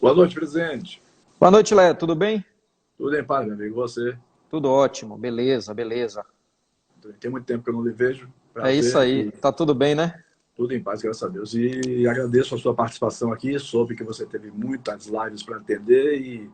Boa noite, presidente. Boa noite, Léo. Tudo bem? Tudo em paz, meu amigo. E você? Tudo ótimo. Beleza, beleza. Tem muito tempo que eu não lhe vejo. É isso Prazer aí. e Tá tudo bem, né? tudo em paz, graças a Deus. E agradeço a sua participação aqui. Soube que você teve muitas lives para atender e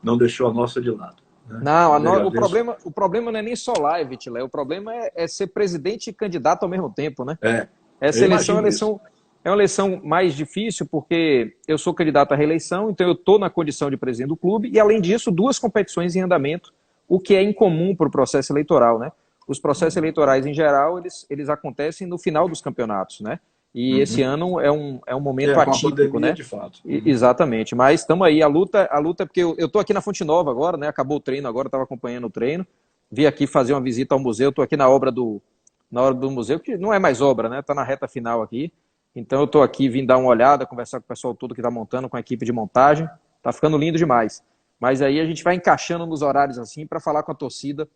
não deixou a nossa de lado, né? Não, Eu lhe o agradeço. problema, o problema não é nem só live, Léo. O problema é ser presidente e candidato ao mesmo tempo, né? Eu Essa eleição imagino isso. é uma eleição mais difícil porque eu sou candidato à reeleição, então eu estou na condição de presidente do clube e, além disso, duas competições em andamento, o que é incomum para o processo eleitoral, né? Os processos eleitorais, em geral, eles acontecem no final dos campeonatos, né? E esse Uhum. ano é um momento Com a atípico, pandemia, né? de fato. Uhum. Exatamente, mas estamos aí, a luta, porque eu estou aqui na Fonte Nova agora, né? Acabou o treino agora, estava acompanhando o treino, vim aqui fazer uma visita ao museu, estou aqui na hora do museu, que não é mais obra, né? Está na reta final aqui. Então eu estou aqui, vim dar uma olhada, conversar com o pessoal todo que está montando, com a equipe de montagem. Está ficando lindo demais. Mas aí a gente vai encaixando nos horários assim para falar com a torcida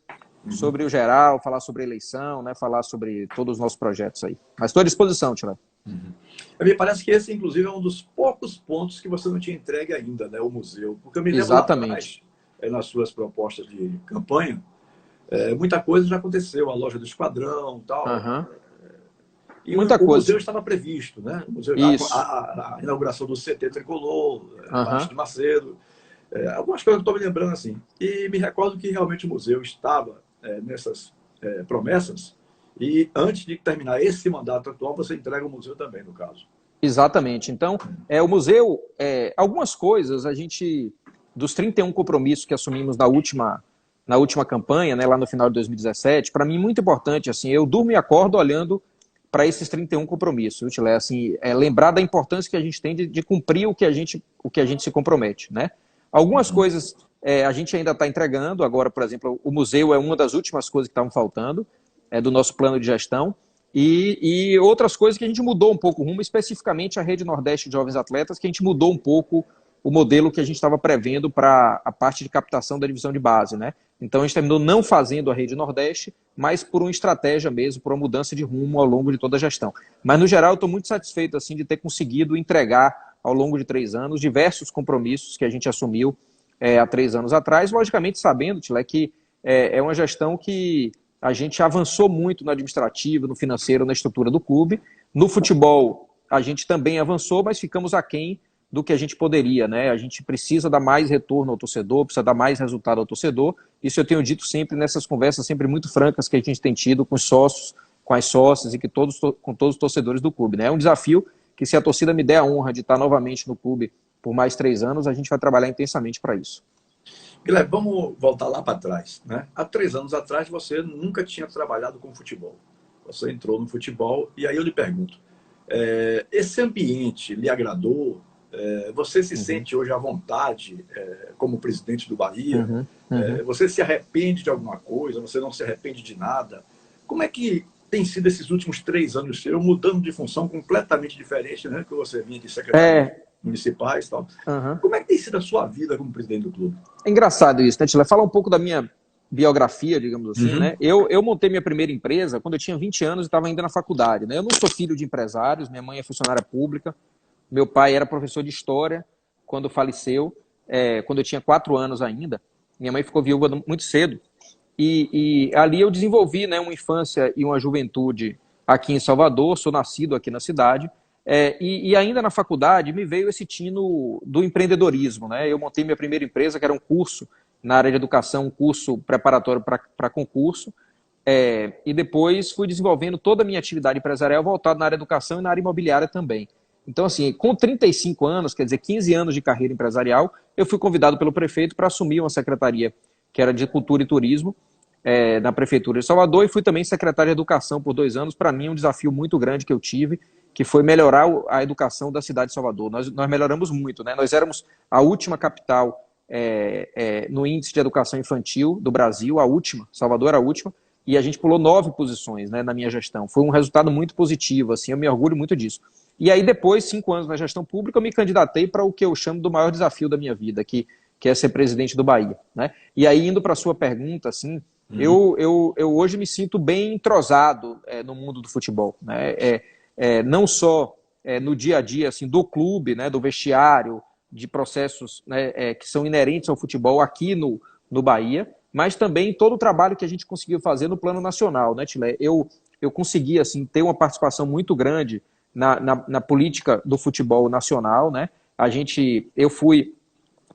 sobre o geral, falar sobre a eleição, né? Falar sobre todos os nossos projetos aí. Mas estou à disposição, Tila. Me parece que esse, inclusive, é um dos poucos pontos que você não tinha entregue ainda, né? O museu. Porque eu me lembro lá Exatamente. atrás, nas suas propostas de campanha, muita coisa já aconteceu, a loja do Esquadrão e tal. Uhum. E Muita o coisa. museu estava previsto, né? O museu, Isso. a inauguração do CT Tricolor, Uhum. Martins de Macedo, algumas coisas que eu estou me lembrando assim. E me recordo que realmente o museu estava nessas promessas, e antes de terminar esse mandato atual, você entrega o museu também, no caso. Exatamente. Então, o museu, algumas coisas, dos 31 compromissos que assumimos na última campanha, né, lá no final de 2017, para mim, muito importante, assim, eu durmo e acordo olhando para esses 31 compromissos, Tilé, assim, lembrar da importância que a gente tem de cumprir o que a gente se compromete, né? Algumas coisas a gente ainda está entregando, agora, por exemplo, o museu é uma das últimas coisas que estavam faltando, do nosso plano de gestão, e outras coisas que a gente mudou um pouco o rumo, especificamente a Rede Nordeste de Jovens Atletas, que a gente mudou um pouco o modelo que a gente estava prevendo para a parte de captação da divisão de base, né? Então a gente terminou não fazendo a Rede Nordeste, mas por uma estratégia mesmo, por uma mudança de rumo ao longo de toda a gestão. Mas no geral eu estou muito satisfeito assim de ter conseguido entregar ao longo de 3 anos diversos compromissos que a gente assumiu há 3 anos atrás, logicamente sabendo, Tilé, que é uma gestão que a gente avançou muito no administrativo, no financeiro, na estrutura do clube. No futebol, a gente também avançou, mas ficamos aquém do que a gente poderia, né? A gente precisa dar mais retorno ao torcedor, precisa dar mais resultado ao torcedor. Isso eu tenho dito sempre nessas conversas sempre muito francas que a gente tem tido com os sócios, com as sócias e com todos os torcedores do clube, né? É um desafio que, se a torcida me der a honra de estar novamente no clube por mais 3 anos, a gente vai trabalhar intensamente para isso. Guilherme, vamos voltar lá para trás, né? Há 3 anos atrás, você nunca tinha trabalhado com futebol. Você entrou no futebol e aí eu lhe pergunto, esse ambiente lhe agradou? Você se sente hoje à vontade como presidente do Bahia? Você se arrepende de alguma coisa? Você não se arrepende de nada? Como é que tem sido esses últimos 3 anos seu, mudando de função completamente diferente, né? Que você vinha de secretário municipais e tal. Como é que tem sido a sua vida como presidente do clube? É engraçado isso, né, Tila? Fala um pouco da minha biografia, digamos assim, né? Eu montei minha primeira empresa quando eu tinha 20 anos e estava ainda na faculdade, né? Eu não sou filho de empresários, minha mãe é funcionária pública, meu pai era professor de história quando faleceu, quando eu tinha 4 anos ainda. Minha mãe ficou viúva muito cedo. E ali eu desenvolvi, né, uma infância e uma juventude aqui em Salvador, sou nascido aqui na cidade, e ainda na faculdade me veio esse tino do empreendedorismo, né? Eu montei minha primeira empresa, que era um curso na área de educação, um curso preparatório para concurso, e depois fui desenvolvendo toda a minha atividade empresarial voltada na área de educação e na área imobiliária também. Então, assim, com 35 anos, quer dizer, 15 anos de carreira empresarial, eu fui convidado pelo prefeito para assumir uma secretaria que era de Cultura e Turismo, na Prefeitura de Salvador, e fui também secretário de Educação por 2 anos. Para mim, um desafio muito grande que eu tive, que foi melhorar a educação da cidade de Salvador. Nós melhoramos muito, né? Nós éramos a última capital no índice de educação infantil do Brasil, a última, Salvador era a última, e a gente pulou 9 posições, né, na minha gestão. Foi um resultado muito positivo, assim, eu me orgulho muito disso. E aí depois, 5 anos na gestão pública, eu me candidatei para o que eu chamo do maior desafio da minha vida, que é ser presidente do Bahia, né? E aí, indo para a sua pergunta, assim, eu hoje me sinto bem entrosado no mundo do futebol, né? Não só no dia a dia assim, do clube, né, do vestiário, de processos, né, que são inerentes ao futebol aqui no Bahia, mas também todo o trabalho que a gente conseguiu fazer no plano nacional, né, Tilé? Eu consegui, assim, ter uma participação muito grande na política do futebol nacional, né? Eu fui,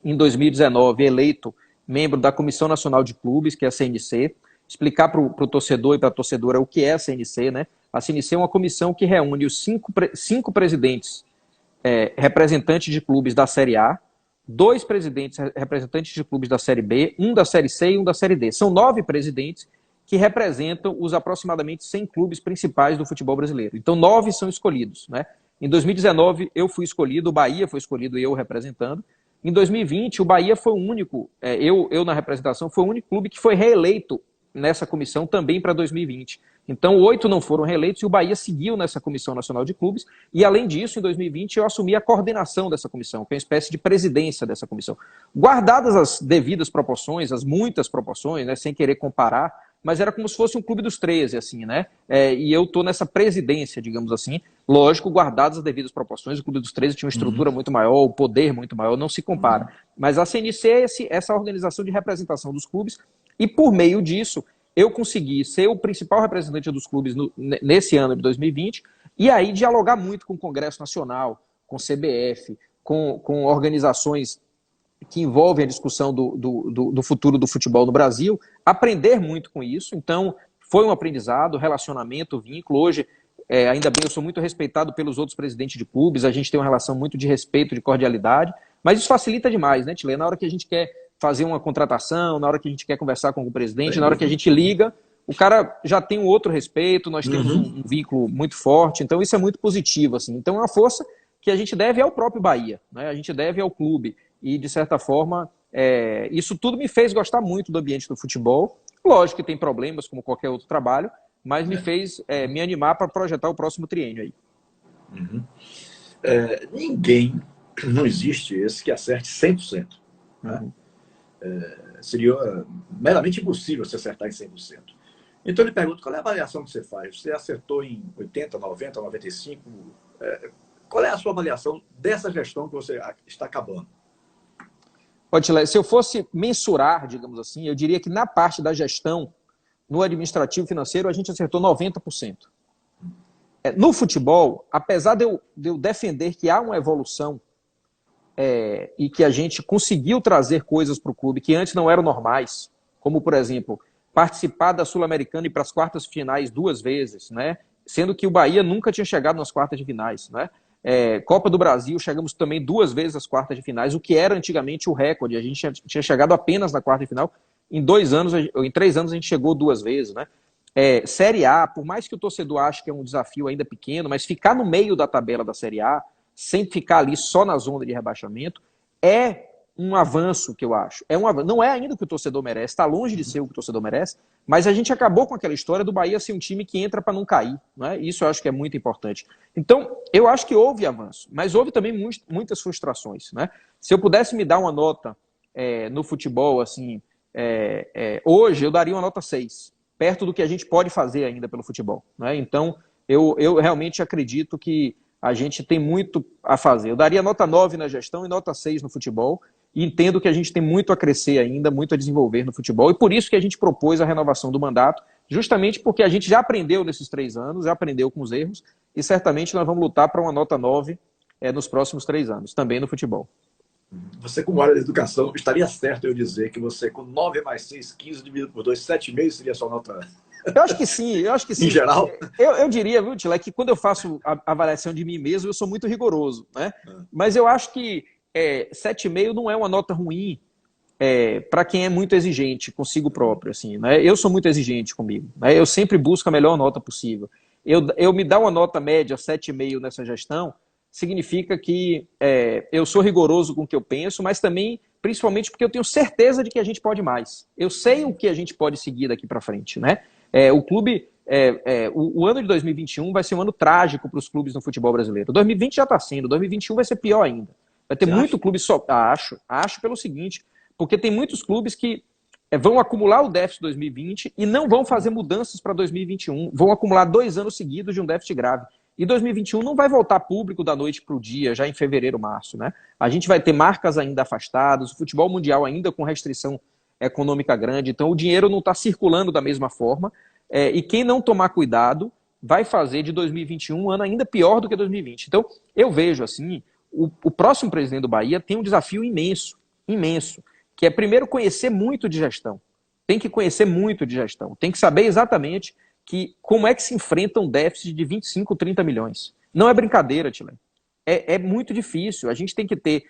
em 2019, eleito membro da Comissão Nacional de Clubes, que é a CNC, explicar para o torcedor e para a torcedora o que é a CNC, né? A CNC é uma comissão que reúne os cinco presidentes representantes de clubes da Série A, 2 presidentes representantes de clubes da Série B, um da Série C e um da Série D. São 9 presidentes que representam os aproximadamente 100 clubes principais do futebol brasileiro. Então, 9 são escolhidos, né? Em 2019, eu fui escolhido, o Bahia foi escolhido e eu representando. Em 2020, o Bahia foi o único, eu na representação, foi o único clube que foi reeleito nessa comissão também para 2020. Então, 8 não foram reeleitos e o Bahia seguiu nessa Comissão Nacional de Clubes. E, além disso, em 2020, eu assumi a coordenação dessa comissão, que é uma espécie de presidência dessa comissão. Guardadas as devidas proporções, as muitas proporções, né, sem querer comparar, mas era como se fosse um clube dos 13, assim, né? E eu estou nessa presidência, digamos assim, lógico, guardadas as devidas proporções. O clube dos 13 tinha uma estrutura muito maior, o poder muito maior, não se compara. Mas a CNC é essa organização de representação dos clubes, e por meio disso, eu consegui ser o principal representante dos clubes nesse ano de 2020, e aí dialogar muito com o Congresso Nacional, com o CBF, com organizações que envolvem a discussão do futuro do futebol no Brasil, aprender muito com isso. Então, foi um aprendizado, relacionamento, vínculo. Hoje, ainda bem, eu sou muito respeitado pelos outros presidentes de clubes, a gente tem uma relação muito de respeito, de cordialidade, mas isso facilita demais, né, Tilê? Na hora que a gente quer fazer uma contratação, na hora que a gente quer conversar com o presidente, na hora que a gente liga, o cara já tem um outro respeito, nós temos um vínculo muito forte, então isso é muito positivo, assim. Então é uma força que a gente deve ao próprio Bahia, né? A gente deve ao clube, e de certa forma, isso tudo me fez gostar muito do ambiente do futebol. Lógico que tem problemas, como qualquer outro trabalho, mas me fez me animar para projetar o próximo triênio aí. Ninguém, não existe esse que acerte 100%, né? Seria meramente impossível se acertar em 100%. Então, eu lhe pergunto, qual é a avaliação que você faz? Você acertou em 80, 90, 95%? Qual é a sua avaliação dessa gestão que você está acabando? Tilé, se eu fosse mensurar, digamos assim, eu diria que na parte da gestão, no administrativo financeiro, a gente acertou 90%. No futebol, apesar de eu defender que há uma evolução, e que a gente conseguiu trazer coisas para o clube que antes não eram normais, como, por exemplo, participar da Sul-Americana e para as quartas finais 2 vezes, né? Sendo que o Bahia nunca tinha chegado nas quartas de finais, né? Copa do Brasil, chegamos também 2 vezes às quartas de finais, o que era antigamente o recorde. A gente tinha chegado apenas na quarta de final. Em 3 anos a gente chegou 2 vezes, né? Série A, por mais que o torcedor ache que é um desafio ainda pequeno, mas ficar no meio da tabela da Série A, sem ficar ali só na zona de rebaixamento, é um avanço que eu acho. Não é ainda o que o torcedor merece, está longe de ser o que o torcedor merece, mas a gente acabou com aquela história do Bahia ser um time que entra para não cair, né? Isso eu acho que é muito importante. Então, eu acho que houve avanço, mas houve também muitas frustrações, né? Se eu pudesse me dar uma nota no futebol, assim, hoje eu daria uma nota 6, perto do que a gente pode fazer ainda pelo futebol, né? Então, eu realmente acredito que a gente tem muito a fazer. Eu daria nota 9 na gestão e nota 6 no futebol, e entendo que a gente tem muito a crescer ainda, muito a desenvolver no futebol, e por isso que a gente propôs a renovação do mandato, justamente porque a gente já aprendeu nesses 3 anos, já aprendeu com os erros, e certamente nós vamos lutar para uma nota 9 nos próximos 3 anos, também no futebol. Você, como área da educação, estaria certo eu dizer que você, com 9 mais 6, 15 dividido por 2, 7,5 seria a sua nota? Eu acho que sim. Em geral? Eu diria, viu, Tilé, que quando eu faço a avaliação de mim mesmo, eu sou muito rigoroso, né? Mas eu acho que 7,5 não é uma nota ruim para quem é muito exigente consigo próprio, assim, né? Eu sou muito exigente comigo, né? Eu sempre busco a melhor nota possível. Eu me dar uma nota média 7,5 nessa gestão significa que eu sou rigoroso com o que eu penso, mas também, principalmente, porque eu tenho certeza de que a gente pode mais. Eu sei o que a gente pode seguir daqui para frente, né? O clube, o ano de 2021 vai ser um ano trágico para os clubes no futebol brasileiro. 2020 já está sendo, 2021 vai ser pior ainda. Vai ter muito clube só. Acho pelo seguinte, porque tem muitos clubes que vão acumular o déficit 2020 e não vão fazer mudanças para 2021. Vão acumular 2 anos seguidos de um déficit grave. E 2021 não vai voltar público da noite para o dia, já em fevereiro, março, né? A gente vai ter marcas ainda afastadas, o futebol mundial ainda com restrição econômica grande, então o dinheiro não está circulando da mesma forma, e quem não tomar cuidado vai fazer de 2021 um ano ainda pior do que 2020. Então, eu vejo assim, o próximo presidente do Bahia tem um desafio imenso, imenso, que é primeiro conhecer muito de gestão. Tem que conhecer muito de gestão, tem que saber exatamente como é que se enfrenta um déficit de 25, 30 milhões. Não é brincadeira, Tilé. É muito difícil. A gente tem que ter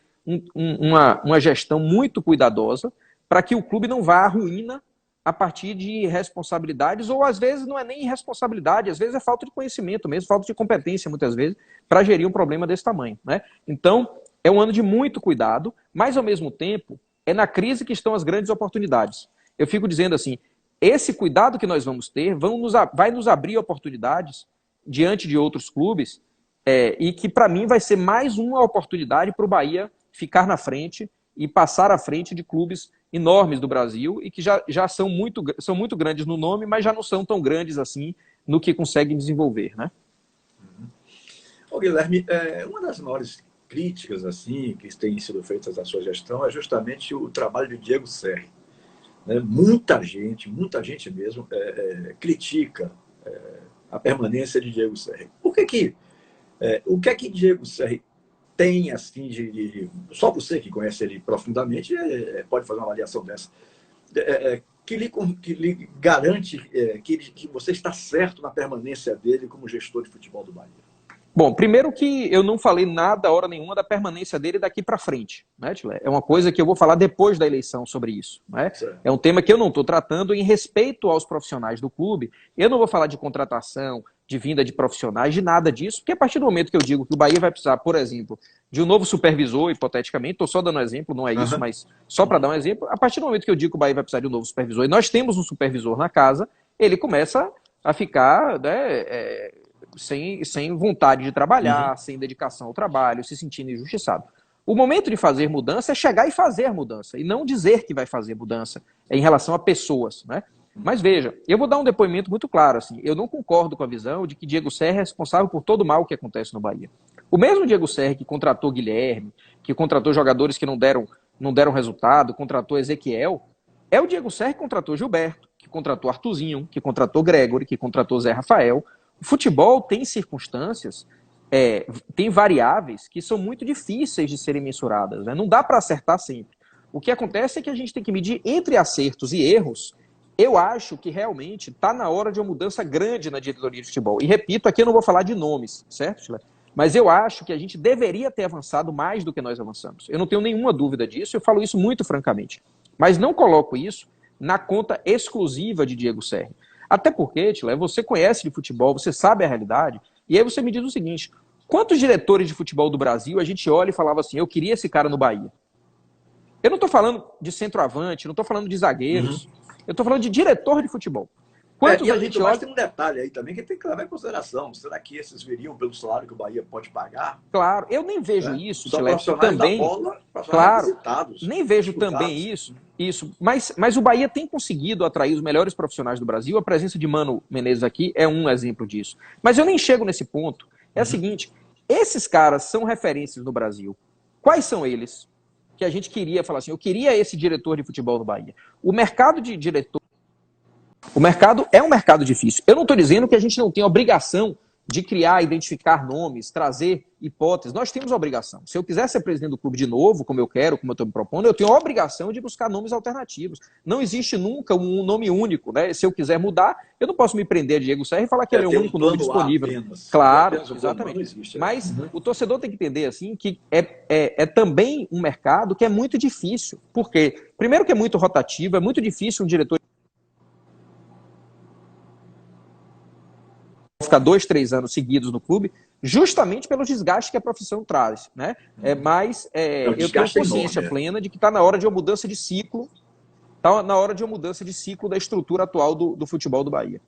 uma gestão muito cuidadosa para que o clube não vá à ruína a partir de responsabilidades, ou às vezes não é nem irresponsabilidade, às vezes é falta de conhecimento mesmo, falta de competência muitas vezes, para gerir um problema desse tamanho, né? Então, é um ano de muito cuidado, mas ao mesmo tempo, é na crise que estão as grandes oportunidades. Eu fico dizendo assim, esse cuidado que nós vamos ter vai nos abrir oportunidades diante de outros clubes, e que para mim vai ser mais uma oportunidade para o Bahia ficar na frente e passar à frente de clubes enormes do Brasil e que já são muito grandes no nome, mas já não são tão grandes assim no que conseguem desenvolver, né? Ô, Guilherme, uma das maiores críticas assim que têm sido feitas à sua gestão é justamente o trabalho de Diego Serri. Né? Muita gente mesmo critica a permanência de Diego Serri. O que é que Diego Serri tem, assim, só você que conhece ele profundamente pode fazer uma avaliação dessa, que lhe garante que você está certo na permanência dele como gestor de futebol do Bahia? Bom, primeiro que eu não falei nada, hora nenhuma, da permanência dele daqui para frente, né, Tilé? É uma coisa que eu vou falar depois da eleição sobre isso, né? É um tema que eu não estou tratando em respeito aos profissionais do clube. Eu não vou falar de contratação, de vinda de profissionais, de nada disso, porque a partir do momento que eu digo que o Bahia vai precisar, por exemplo, de um novo supervisor, hipoteticamente, estou só dando um exemplo, não é isso, mas só para dar um exemplo, a partir do momento que eu digo que o Bahia vai precisar de um novo supervisor, e nós temos um supervisor na casa, ele começa a ficar, né, sem vontade de trabalhar, sem dedicação ao trabalho, se sentindo injustiçado. O momento de fazer mudança é chegar e fazer a mudança, e não dizer que vai fazer mudança em relação a pessoas, né? Mas veja, eu vou dar um depoimento muito claro, assim, eu não concordo com a visão de que Diego Serri é responsável por todo o mal que acontece no Bahia. O mesmo Diego Serri que contratou Guilherme, que contratou jogadores que não deram resultado, contratou Ezequiel, é o Diego Serri que contratou Gilberto, que contratou Artuzinho, que contratou Gregory, que contratou Zé Rafael. O futebol tem circunstâncias, tem variáveis que são muito difíceis de serem mensuradas, né? Não dá para acertar sempre. O que acontece é que a gente tem que medir entre acertos e erros. Eu acho que realmente está na hora de uma mudança grande na diretoria de futebol. E repito, aqui eu não vou falar de nomes, certo, Chile? Mas eu acho que a gente deveria ter avançado mais do que nós avançamos. Eu não tenho nenhuma dúvida disso, eu falo isso muito francamente. Mas não coloco isso na conta exclusiva de Diego Serri. Até porque, Chile, você conhece de futebol, você sabe a realidade, e aí você me diz o seguinte, quantos diretores de futebol do Brasil a gente olha e falava assim, eu queria esse cara no Bahia? Eu não estou falando de centroavante, não estou falando de zagueiros, eu estou falando de diretor de futebol. Quantos a gente olha... Tem um detalhe aí também que tem que levar em consideração. Será que esses viriam pelo salário que o Bahia pode pagar? Claro, eu nem vejo isso, São profissionais também, da bola, claro, nem vejo também isso. Mas o Bahia tem conseguido atrair os melhores profissionais do Brasil. A presença de Mano Menezes aqui é um exemplo disso. Mas eu nem chego nesse ponto. É o seguinte, esses caras são referências no Brasil. Quais são eles? Que a gente queria falar assim, eu queria esse diretor de futebol do Bahia. O mercado de diretor, o mercado é um mercado difícil. Eu não estou dizendo que a gente não tem obrigação de criar, identificar nomes, trazer hipóteses. Nós temos obrigação. Se eu quiser ser presidente do clube de novo, como eu quero, como eu estou me propondo, eu tenho a obrigação de buscar nomes alternativos. Não existe nunca um nome único, né? Se eu quiser mudar, eu não posso me prender a Diego Serri e falar que ele é o único nome disponível. Claro, exatamente. Existe, mas o torcedor tem que entender assim que é também um mercado que é muito difícil. Por quê? Primeiro que é muito rotativo, é muito difícil um diretor ficar 2, 3 anos seguidos no clube, justamente pelo desgaste que a profissão traz, né? Mas eu tenho consciência plena de que está na hora de uma mudança de ciclo, está na hora de uma mudança de ciclo da estrutura atual do futebol do Bahia.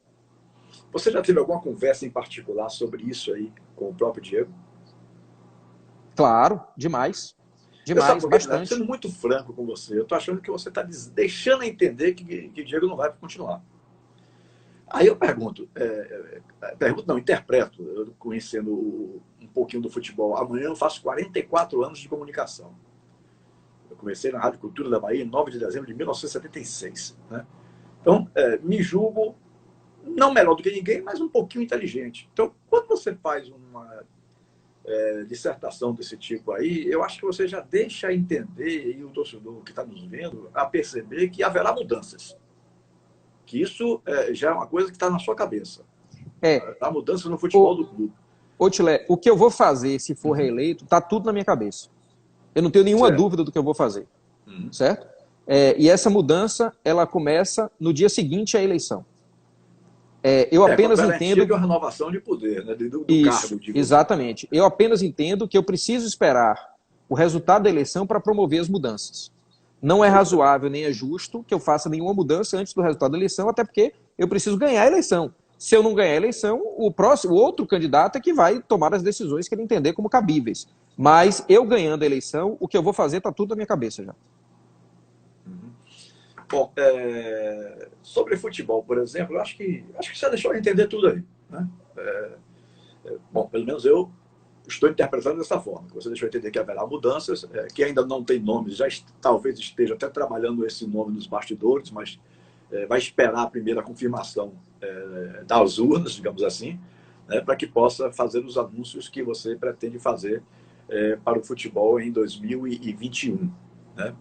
Você já teve alguma conversa em particular sobre isso aí com o próprio Diego? Claro, demais. Demais, bastante. Sendo muito franco com você, eu estou achando que você está deixando a entender que Diego não vai continuar. Aí eu pergunto não, interpreto, eu conhecendo um pouquinho do futebol. Amanhã eu faço 44 anos de comunicação. Eu comecei na Rádio Cultura da Bahia em 9 de dezembro de 1976. Né? Então, me julgo não melhor do que ninguém, mas um pouquinho inteligente. Então, quando você faz uma dissertação desse tipo aí, eu acho que você já deixa entender, e o torcedor que está nos vendo, a perceber que haverá mudanças. Que isso já é uma coisa que está na sua cabeça. Há mudanças no futebol do clube. Ô, Tilé, o que eu vou fazer se for reeleito, está tudo na minha cabeça. Eu não tenho nenhuma dúvida do que eu vou fazer. Certo? E essa mudança, ela começa no dia seguinte à eleição. Eu apenas entendo que é uma renovação de poder, né? do isso, cargo. Exatamente. Eu apenas entendo que eu preciso esperar o resultado da eleição para promover as mudanças. Não é razoável nem é justo que eu faça nenhuma mudança antes do resultado da eleição, até porque eu preciso ganhar a eleição. Se eu não ganhar a eleição, o outro candidato é que vai tomar as decisões que ele entender como cabíveis. Mas eu ganhando a eleição, o que eu vou fazer está tudo na minha cabeça já. Bom, sobre futebol, por exemplo, eu acho que você deixou eu entender tudo aí. Né? Bom, pelo menos eu estou interpretando dessa forma. Você deixou eu entender que haverá mudanças, que ainda não tem nomes, talvez esteja até trabalhando esse nome nos bastidores, mas vai esperar a primeira confirmação das urnas, digamos assim, né, para que possa fazer os anúncios que você pretende fazer para o futebol em 2021. Né?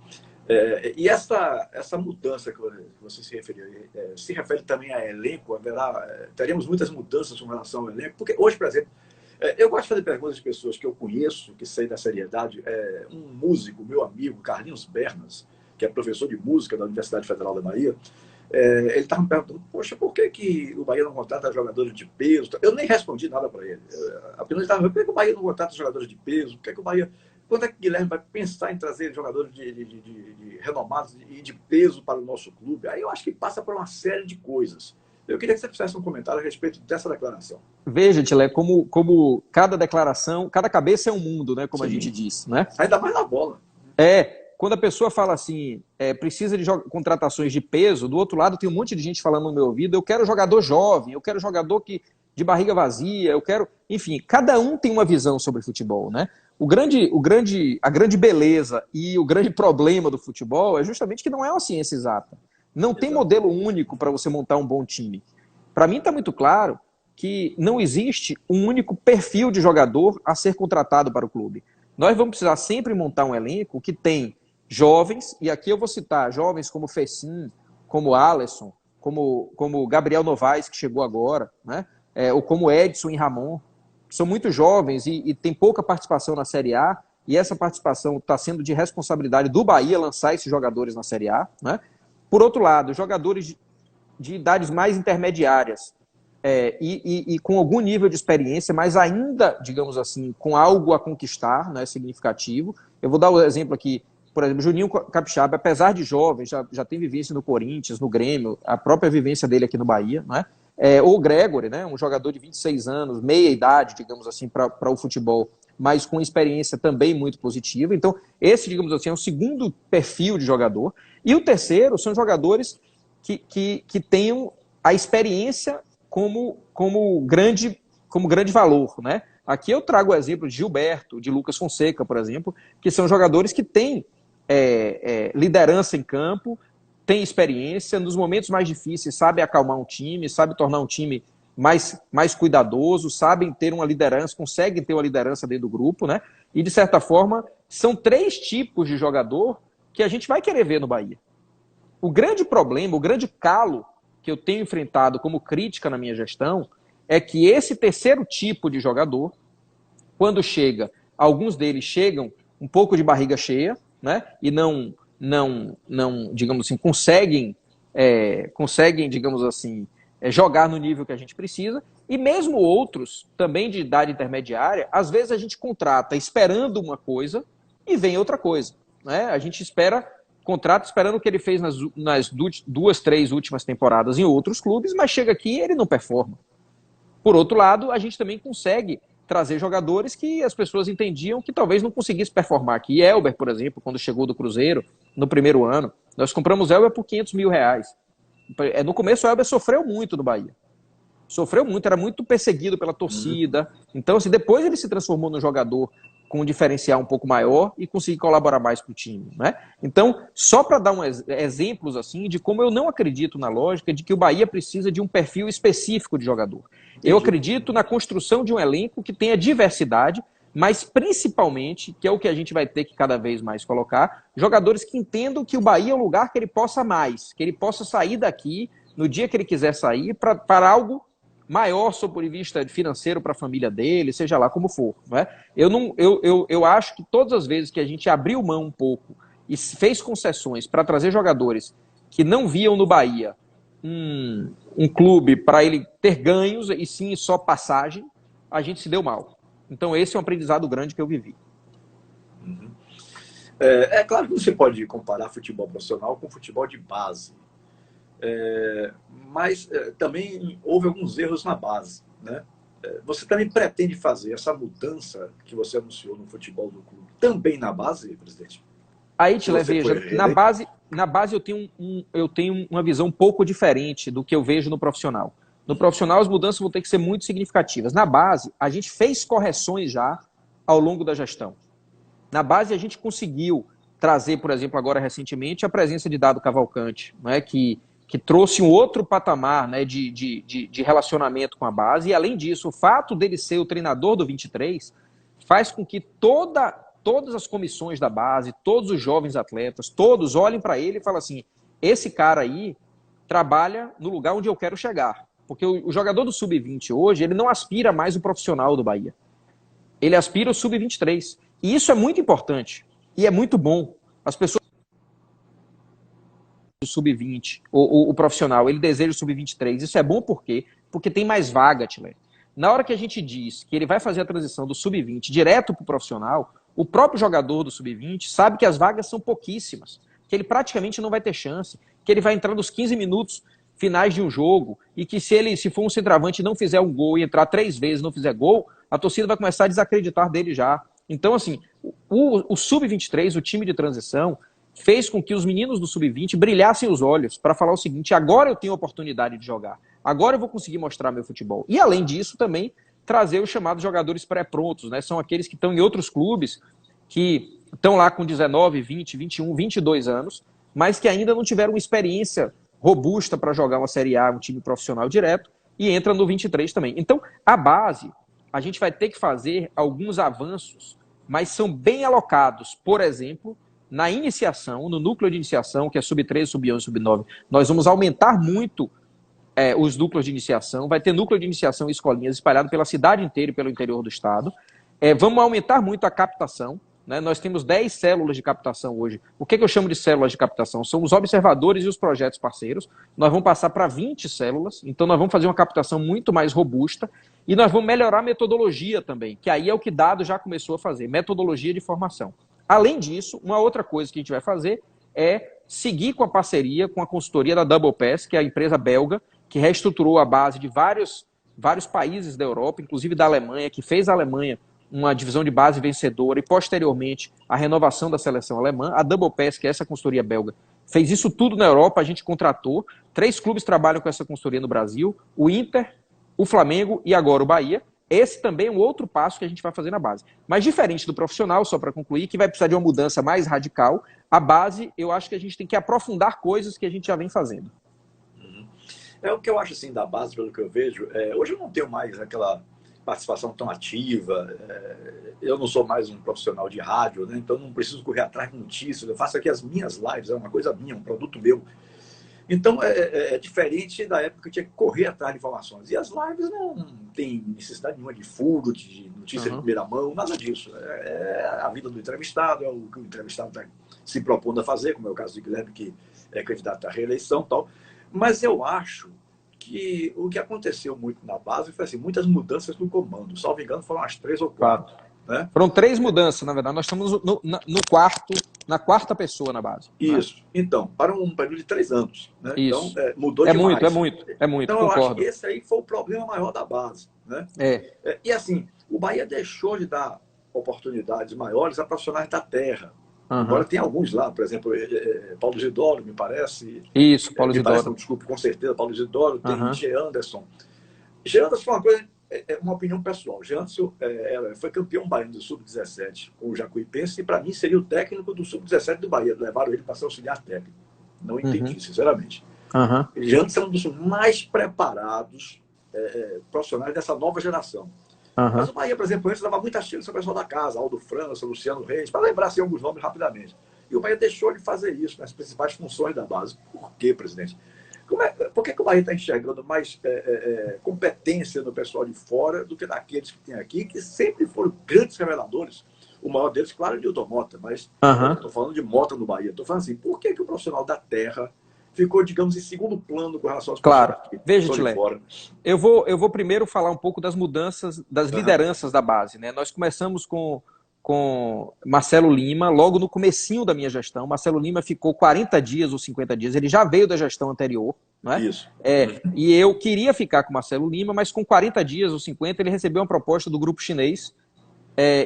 E essa mudança que você se referiu, se refere também a elenco? Teremos muitas mudanças com relação ao elenco? Porque hoje, por exemplo, eu gosto de fazer perguntas de pessoas que eu conheço, que sei da seriedade. Um músico, meu amigo, Carlinhos Bernas, que é professor de música da Universidade Federal da Bahia, ele estava me perguntando, poxa, por que o Bahia não contrata jogadores de peso? Eu nem respondi nada para ele. Apenas estava por que o Bahia não contrata jogadores de peso? Por que o Bahia... Quando é que o Guilherme vai pensar em trazer jogadores de renomados e de peso para o nosso clube? Aí eu acho que passa por uma série de coisas. Eu queria que você fizesse um comentário a respeito dessa declaração. Veja, Tilé, como cada declaração, cada cabeça é um mundo, né? Como Sim. A gente disse, né? Ainda mais na bola. Quando a pessoa fala assim, precisa de contratações de peso, do outro lado tem um monte de gente falando no meu ouvido, eu quero jogador jovem, eu quero jogador de barriga vazia, eu quero... Enfim, cada um tem uma visão sobre futebol, né? A grande beleza e o grande problema do futebol é justamente que não é uma ciência exata. Não tem modelo único para você montar um bom time. Para mim está muito claro que não existe um único perfil de jogador a ser contratado para o clube. Nós vamos precisar sempre montar um elenco que tem jovens, e aqui eu vou citar jovens como Fecim, como Alisson, como Gabriel Novaes, que chegou agora, né? Ou como Edson e Ramon, que são muito jovens e tem pouca participação na Série A, e essa participação está sendo de responsabilidade do Bahia lançar esses jogadores na Série A, né? Por outro lado, jogadores de idades mais intermediárias e com algum nível de experiência, mas ainda, digamos assim, com algo a conquistar, né, significativo. Eu vou dar o exemplo aqui, por exemplo, Juninho Capixaba, apesar de jovem, já tem vivência no Corinthians, no Grêmio, a própria vivência dele aqui no Bahia, né? Ou o Gregory, né, um jogador de 26 anos, meia idade, digamos assim, para o futebol, mas com experiência também muito positiva. Então, esse, digamos assim, é o segundo perfil de jogador. E o terceiro são jogadores que tenham a experiência como grande valor, né? Aqui eu trago o exemplo de Gilberto, de Lucas Fonseca, por exemplo, que são jogadores que têm liderança em campo, têm experiência, nos momentos mais difíceis sabem acalmar um time, sabem tornar um time mais cuidadoso, sabem ter uma liderança, conseguem ter uma liderança dentro do grupo, né? E, de certa forma, são 3 tipos de jogador que a gente vai querer ver no Bahia. O grande problema, o grande calo que eu tenho enfrentado como crítica na minha gestão é que esse terceiro tipo de jogador, quando chega, alguns deles chegam um pouco de barriga cheia, né? E não digamos assim, conseguem, digamos assim, jogar no nível que a gente precisa, e mesmo outros, também de idade intermediária, às vezes a gente contrata esperando uma coisa e vem outra coisa, né? A gente contrata esperando o que ele fez nas 2, 3 últimas temporadas em outros clubes, mas chega aqui e ele não performa. Por outro lado, a gente também consegue trazer jogadores que as pessoas entendiam que talvez não conseguisse performar aqui. Elber, por exemplo, quando chegou do Cruzeiro, no primeiro ano, nós compramos Elber por R$500 mil. No começo, o Elber sofreu muito no Bahia. Sofreu muito, era muito perseguido pela torcida. Então, assim, depois ele se transformou num jogador com um diferencial um pouco maior e conseguir colaborar mais com o time, né? Então, só para dar exemplos assim de como eu não acredito na lógica de que o Bahia precisa de um perfil específico de jogador. Eu acredito na construção de um elenco que tenha diversidade, mas principalmente, que é o que a gente vai ter que cada vez mais colocar, jogadores que entendam que o Bahia é um lugar que ele possa mais, que ele possa sair daqui no dia que ele quiser sair para algo maior sob o ponto de vista financeiro para a família dele, seja lá como for. Né? Eu acho que todas as vezes que a gente abriu mão um pouco e fez concessões para trazer jogadores que não viam no Bahia um clube para ele ter ganhos e sim só passagem, a gente se deu mal. Então esse é um aprendizado grande que eu vivi. É claro que você pode comparar futebol profissional com futebol de base. Mas também houve alguns erros na base, né? Você também pretende fazer essa mudança que você anunciou no futebol do clube também na base, presidente? Aí, Tile, veja, na base eu tenho uma visão um pouco diferente do que eu vejo no profissional. No profissional, as mudanças vão ter que ser muito significativas. Na base, a gente fez correções já ao longo da gestão. Na base, a gente conseguiu trazer, por exemplo, agora recentemente, a presença de Dado Cavalcante, né, que trouxe um outro patamar, né, de relacionamento com a base. E, além disso, o fato dele ser o treinador do 23 faz com que todas as comissões da base, todos os jovens atletas, todos olhem para ele e falem assim, esse cara aí trabalha no lugar onde eu quero chegar. Porque o jogador do Sub-20 hoje, ele não aspira mais o profissional do Bahia. Ele aspira o Sub-23. E isso é muito importante. E é muito bom. As pessoas o Sub-20, o profissional, ele deseja o Sub-23. Isso é bom por quê? Porque tem mais vaga, Tilé. Na hora que a gente diz que ele vai fazer a transição do Sub-20 direto para o profissional, o próprio jogador do Sub-20 sabe que as vagas são pouquíssimas, que ele praticamente não vai ter chance, que ele vai entrar nos 15 minutos finais de um jogo e que se for um centroavante e não fizer um gol e entrar 3 vezes e não fizer gol, a torcida vai começar a desacreditar dele já. Então, assim, o Sub-23, o time de transição, fez com que os meninos do Sub-20 brilhassem os olhos para falar o seguinte, agora eu tenho a oportunidade de jogar, agora eu vou conseguir mostrar meu futebol. E, além disso, também trazer os chamados jogadores pré-prontos, né? São aqueles que estão em outros clubes, que estão lá com 19, 20, 21, 22 anos, mas que ainda não tiveram uma experiência robusta para jogar uma Série A, um time profissional direto, e entra no 23 também. Então, a base, a gente vai ter que fazer alguns avanços, mas são bem alocados. Por exemplo, na iniciação, no núcleo de iniciação, que é Sub-13, Sub-11, Sub-9, nós vamos aumentar muito os núcleos de iniciação, vai ter núcleo de iniciação e escolinhas espalhado pela cidade inteira e pelo interior do estado. Vamos aumentar muito a captação, né? Nós temos 10 células de captação hoje. O que eu chamo de células de captação? São os observadores e os projetos parceiros. Nós vamos passar para 20 células, então nós vamos fazer uma captação muito mais robusta e nós vamos melhorar a metodologia também, que aí é o que Dado já começou a fazer, metodologia de formação. Além disso, uma outra coisa que a gente vai fazer é seguir com a parceria com a consultoria da Double Pass, que é a empresa belga, que reestruturou a base de vários países da Europa, inclusive da Alemanha, que fez a Alemanha uma divisão de base vencedora e, posteriormente, a renovação da seleção alemã. A Double Pass, que é essa consultoria belga, fez isso tudo na Europa, a gente contratou. 3 clubes trabalham com essa consultoria no Brasil, o Inter, o Flamengo e agora o Bahia. Esse também é um outro passo que a gente vai fazer na base. Mas diferente do profissional, só para concluir, que vai precisar de uma mudança mais radical, a base, eu acho que a gente tem que aprofundar coisas que a gente já vem fazendo. O que eu acho assim da base, pelo que eu vejo, hoje eu não tenho mais aquela participação tão ativa, eu não sou mais um profissional de rádio, né? Então não preciso correr atrás de notícias, eu faço aqui as minhas lives, é uma coisa minha, um produto meu. Então é diferente da época que eu tinha que correr atrás de informações. E as lives não tem necessidade nenhuma de furo, de notícia de primeira mão, nada disso. É a vida do entrevistado, é o que o entrevistado está se propondo a fazer, como é o caso do Guilherme, que é candidato à reeleição e tal. Mas eu acho que o que aconteceu muito na base foi assim, muitas mudanças no comando. Salvo engano, foram umas 3 ou 4. Né? Foram 3 mudanças, na verdade. Nós estamos na quarta pessoa na base. Isso. Né? Então, para um período de 3 anos. Né? Isso. Então, mudou demais. É muito. Então, concordo. eu acho que esse aí foi o problema maior da base. Né? E assim, o Bahia deixou de dar oportunidades maiores a profissionais da terra. Agora tem alguns lá, por exemplo, Paulo Isidoro, me parece. Isso, Paulo Isidoro. Desculpe, com certeza, Paulo Isidoro, tem G. Anderson. Geantas foi uma coisa, uma opinião pessoal. Geantas foi campeão baiano do Sub-17 com o Jacuipense e, para mim, seria o técnico do Sub-17 do Bahia. Levaram ele para ser auxiliar técnico. Não entendi, sinceramente. Geantas é um dos mais preparados profissionais dessa nova geração. Mas o Bahia, por exemplo, antes dava muita chance ao pessoal da casa, Aldo França, Luciano Reis, para lembrar assim, alguns nomes rapidamente. E o Bahia deixou de fazer isso nas principais funções da base. Por quê, presidente? Por que o Bahia está enxergando mais competência no pessoal de fora do que daqueles que tem aqui, que sempre foram grandes reveladores? O maior deles, claro, é o Nilton Mota, mas estou falando de Mota no Bahia. Estou falando assim, por que o profissional da terra ficou, digamos, em segundo plano com relação aos profissionais que veja, estão de fora? Eu vou primeiro falar um pouco das mudanças, das lideranças da base, né? Nós começamos com Marcelo Lima, logo no comecinho da minha gestão. Marcelo Lima ficou 40 dias ou 50 dias, ele já veio da gestão anterior, não é? Isso. E eu queria ficar com Marcelo Lima, mas com 40 dias ou 50 ele recebeu uma proposta do grupo chinês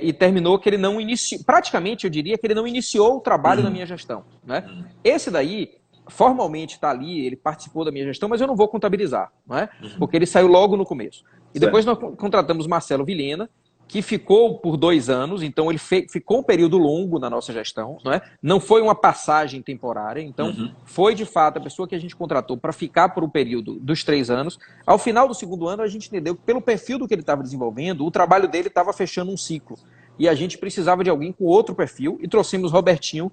e terminou que ele não iniciou, praticamente eu diria que ele não iniciou o trabalho da minha gestão, né? Esse daí, formalmente está ali, ele participou da minha gestão, mas eu não vou contabilizar, não é? Porque ele saiu logo no começo. E depois nós contratamos Marcelo Vilhena, que ficou por 2 anos, então ele ficou um período longo na nossa gestão, não é? Não foi uma passagem temporária, então foi de fato a pessoa que a gente contratou para ficar por um período dos 3 anos. Ao final do 2º ano, a gente entendeu que pelo perfil do que ele estava desenvolvendo, o trabalho dele estava fechando um ciclo. E a gente precisava de alguém com outro perfil e trouxemos Robertinho,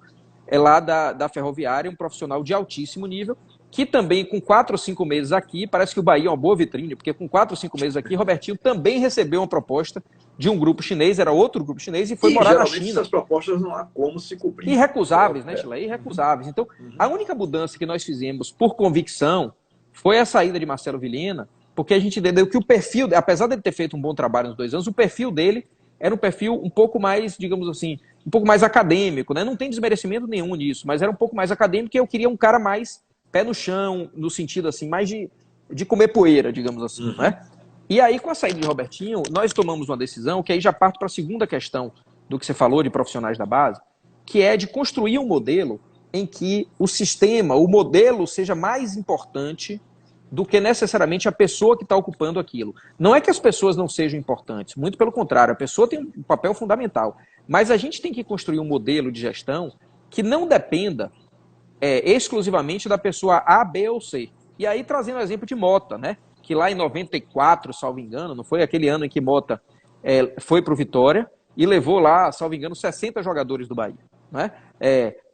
lá da Ferroviária, um profissional de altíssimo nível, que também com 4 ou 5 meses aqui, parece que o Bahia é uma boa vitrine, porque com 4 ou 5 meses aqui, Robertinho também recebeu uma proposta de um grupo chinês, era outro grupo chinês, e foi morar na China. Essas propostas não há como se cobrir. Irrecusáveis, né, Chile? Irrecusáveis. Então, a única mudança que nós fizemos por convicção foi a saída de Marcelo Vilhena, porque a gente entendeu que o perfil, apesar dele ter feito um bom trabalho nos 2 anos, o perfil dele era um perfil um pouco mais, digamos assim, um pouco mais acadêmico, né? Não tem desmerecimento nenhum nisso, mas era um pouco mais acadêmico e eu queria um cara mais pé no chão, no sentido assim, mais de comer poeira, digamos assim, né? E aí, com a saída de Robertinho, nós tomamos uma decisão que aí já parto para a segunda questão do que você falou de profissionais da base, que é de construir um modelo em que o sistema, o modelo seja mais importante do que necessariamente a pessoa que está ocupando aquilo. Não é que as pessoas não sejam importantes, muito pelo contrário, a pessoa tem um papel fundamental, mas a gente tem que construir um modelo de gestão que não dependa exclusivamente da pessoa A, B ou C. E aí trazendo o exemplo de Mota, né? Que lá em 94, salvo engano, não foi aquele ano em que Mota foi para o Vitória e levou lá, salvo engano, 60 jogadores do Bahia. Né?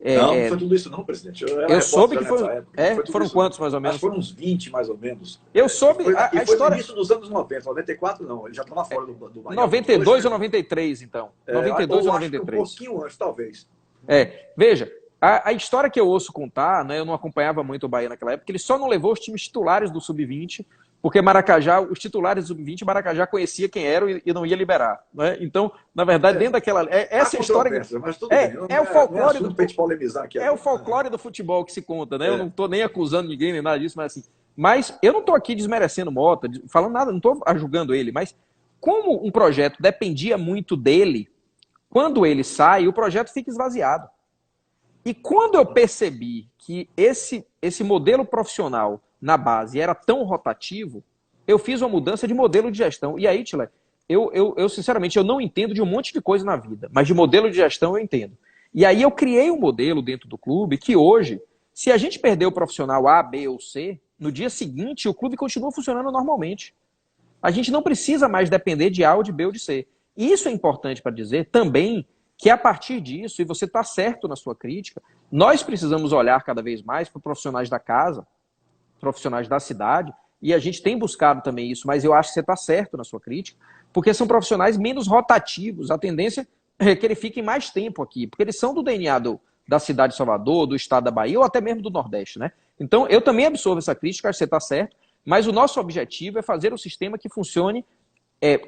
Não foi tudo isso não, presidente. Eu soube que foram quantos, mais ou menos? Acho que foram uns 20, mais ou menos. Eu soube... Foi no início dos anos 90, 94 não, ele já estava fora do Bahia. 92 ou 93, então. 92 ou 93. Um pouquinho antes, talvez. Veja, a história que eu ouço contar, né, eu não acompanhava muito o Bahia naquela época, ele só não levou os times titulares do Sub-20, porque Maracajá, os titulares do Sub-20, Maracajá conhecia quem eram e não ia liberar. Né? Então, na verdade, dentro daquela... essa história... Mas tudo bem. É o folclore do... polemizar aqui o folclore do futebol que se conta, né? Eu não estou nem acusando ninguém, nem nada disso, mas assim... Mas eu não estou aqui desmerecendo Mota, falando nada, não estou julgando ele, mas como um projeto dependia muito dele, quando ele sai, o projeto fica esvaziado. E quando eu percebi que esse modelo profissional na base era tão rotativo, eu fiz uma mudança de modelo de gestão. E aí, Tila, eu sinceramente, eu não entendo de um monte de coisa na vida, mas de modelo de gestão eu entendo. E aí eu criei um modelo dentro do clube que hoje, se a gente perder o profissional A, B ou C, no dia seguinte o clube continua funcionando normalmente. A gente não precisa mais depender de A ou de B ou de C. E isso é importante para dizer também que a partir disso, e você está certo na sua crítica, nós precisamos olhar cada vez mais para profissionais da casa, profissionais da cidade, e a gente tem buscado também isso, mas eu acho que você está certo na sua crítica, porque são profissionais menos rotativos, a tendência é que eles fiquem mais tempo aqui, porque eles são do DNA da cidade de Salvador, do estado da Bahia, ou até mesmo do Nordeste, né? Então, eu também absorvo essa crítica, acho que você está certo, mas o nosso objetivo é fazer um sistema que funcione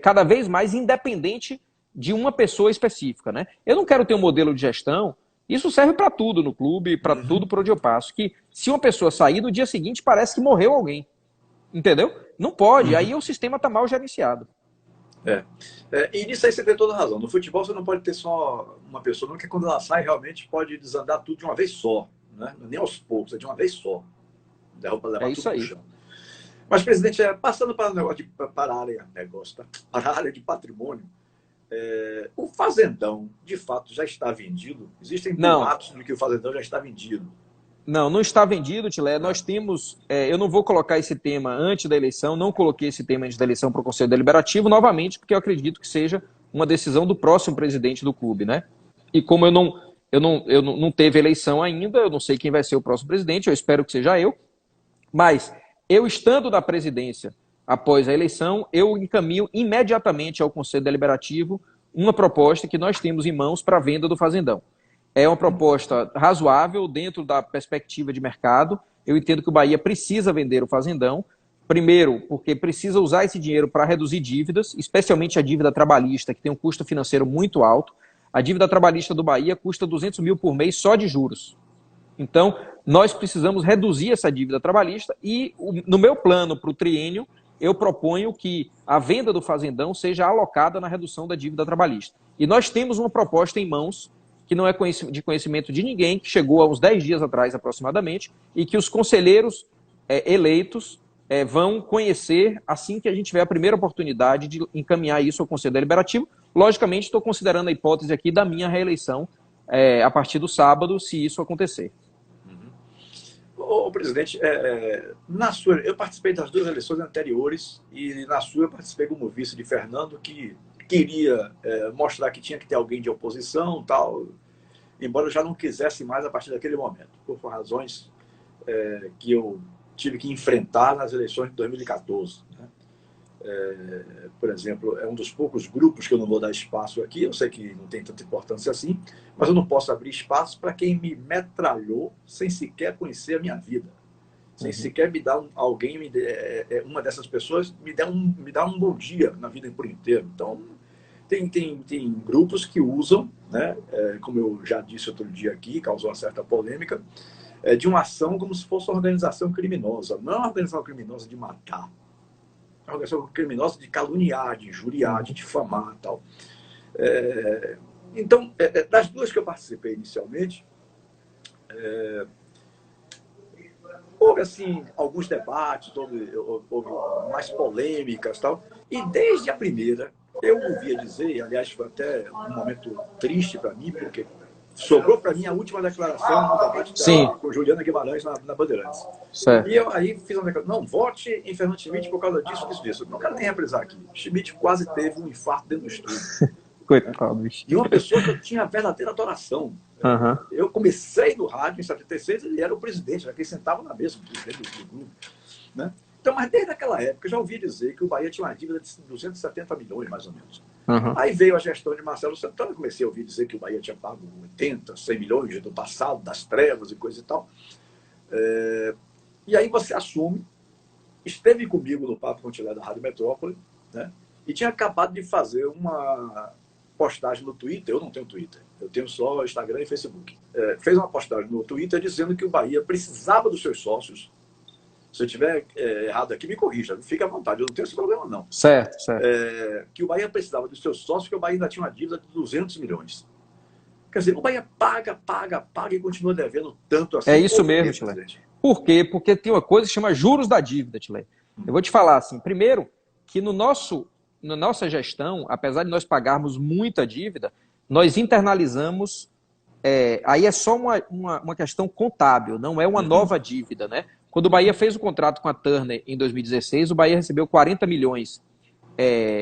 cada vez mais independente de uma pessoa específica, né? Eu não quero ter um modelo de gestão, isso serve para tudo no clube, para tudo por onde eu passo, que se uma pessoa sair, no dia seguinte parece que morreu alguém, entendeu? Não pode, aí o sistema está mal gerenciado. E nisso aí você tem toda a razão. No futebol você não pode ter só uma pessoa, não, que quando ela sai realmente pode desandar tudo de uma vez só, né? Nem aos poucos, é de uma vez só. Levar isso tudo aí. pro chão. Mas, presidente, passando para o negócio para a área, tá? Para a área de patrimônio, o Fazendão, de fato, já está vendido? Existem boatos de que o Fazendão já está vendido. Não está vendido, Tilé. Nós temos. Eu não vou colocar esse tema antes da eleição, não coloquei esse tema antes da eleição para o Conselho Deliberativo, novamente, porque eu acredito que seja uma decisão do próximo presidente do clube, né? E como eu não teve eleição ainda, eu não sei quem vai ser o próximo presidente, eu espero que seja eu. Mas eu estando na presidência após a eleição, eu encaminho imediatamente ao Conselho Deliberativo uma proposta que nós temos em mãos para a venda do Fazendão. É uma proposta razoável dentro da perspectiva de mercado. Eu entendo que o Bahia precisa vender o Fazendão. Primeiro, porque precisa usar esse dinheiro para reduzir dívidas, especialmente a dívida trabalhista, que tem um custo financeiro muito alto. A dívida trabalhista do Bahia custa 200 mil por mês só de juros. Então, nós precisamos reduzir essa dívida trabalhista e, no meu plano para o triênio, eu proponho que a venda do Fazendão seja alocada na redução da dívida trabalhista. E nós temos uma proposta em mãos que não é de conhecimento de ninguém, que chegou há uns 10 dias atrás aproximadamente, e que os conselheiros eleitos vão conhecer assim que a gente tiver a primeira oportunidade de encaminhar isso ao Conselho Deliberativo. Logicamente, estou considerando a hipótese aqui da minha reeleição a partir do sábado, se isso acontecer. Ô, presidente, eu participei das 2 eleições anteriores e na sua eu participei como vice de Fernando, que queria mostrar que tinha que ter alguém de oposição, tal, embora eu já não quisesse mais a partir daquele momento, por razões que eu tive que enfrentar nas eleições de 2014. Né? Por exemplo, é um dos poucos grupos que eu não vou dar espaço aqui, eu sei que não tem tanta importância assim, mas eu não posso abrir espaço para quem me metralhou sem sequer conhecer a minha vida. Sem sequer me dar uma dessas pessoas me dá um bom dia na vida por inteiro. Então, tem grupos que usam, né, como eu já disse outro dia aqui, causou uma certa polêmica, de uma ação como se fosse uma organização criminosa. Não é uma organização criminosa de matar, é uma organização criminosa de caluniar, de injuriar, de difamar e tal. Então, das 2 que eu participei inicialmente, houve, assim, alguns debates, houve mais polêmicas e tal. E desde a primeira, eu ouvia dizer, e aliás foi até um momento triste para mim, porque sobrou para mim a última declaração no debate com Juliana Guimarães na Bandeirantes. Certo. E eu aí fiz uma declaração, não, vote em Fernando Schmidt por causa disso. Não quero nem reprisar aqui. Schmidt quase teve um infarto dentro do estúdio. Coitado, bicho. E uma pessoa que eu tinha verdadeira adoração. Eu comecei no rádio em 76, ele era o presidente, era quem sentava na mesa, o presidente do grupo. Né? Então, mas desde aquela época eu já ouvi dizer que o Bahia tinha uma dívida de 270 milhões, mais ou menos. Aí veio a gestão de Marcelo Santana, comecei a ouvir dizer que o Bahia tinha pago 80, 100 milhões do passado, das trevas e coisa e tal. E aí você assume, esteve comigo no Papo Contilé da Rádio Metrópole, né? E tinha acabado de fazer uma postagem no Twitter, eu não tenho Twitter, eu tenho só Instagram e Facebook. Fez uma postagem no Twitter dizendo que o Bahia precisava dos seus sócios. Se eu estiver errado aqui, me corrija, fique à vontade, eu não tenho esse problema não. Certo. Que o Bahia precisava dos seus sócios, que o Bahia ainda tinha uma dívida de 200 milhões. Quer dizer, o Bahia paga e continua devendo tanto assim. É isso mesmo, Tilé. Por quê? Porque tem uma coisa que chama juros da dívida, Tilé. Eu vou te falar assim, primeiro, que na nossa gestão, apesar de nós pagarmos muita dívida, nós internalizamos, aí é só uma questão contábil, não é uma nova dívida, né? Quando o Bahia fez o contrato com a Turner em 2016, o Bahia recebeu 40 milhões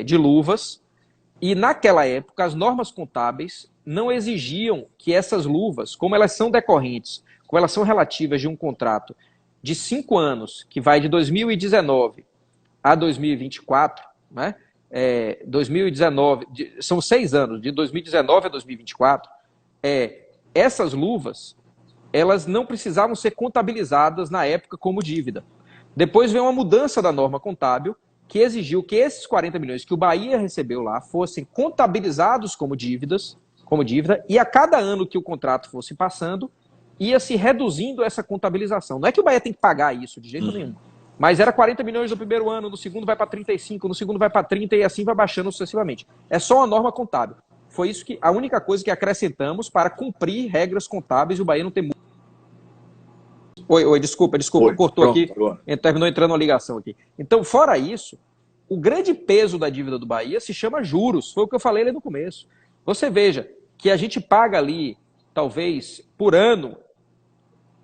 de luvas, e naquela época as normas contábeis não exigiam que essas luvas, como elas são decorrentes, como elas são relativas de um contrato de 5 anos, que vai de 2019 a 2024, né? 2019, são 6 anos, de 2019 a 2024, essas luvas, elas não precisavam ser contabilizadas na época como dívida. Depois veio uma mudança da norma contábil que exigiu que esses 40 milhões que o Bahia recebeu lá fossem contabilizados como dívida, e a cada ano que o contrato fosse passando, ia se reduzindo essa contabilização. Não é que o Bahia tem que pagar isso de jeito nenhum, mas era 40 milhões no primeiro ano, no segundo vai para 35, no segundo vai para 30 e assim vai baixando sucessivamente. É só uma norma contábil. Foi isso a única coisa que acrescentamos para cumprir regras contábeis e o Bahia não ter Oi, desculpa, Oi, cortou pronto, aqui, agora. terminou entrando uma ligação aqui. Então, fora isso, o grande peso da dívida do Bahia se chama juros, foi o que eu falei ali no começo. Você veja que a gente paga ali, talvez, por ano,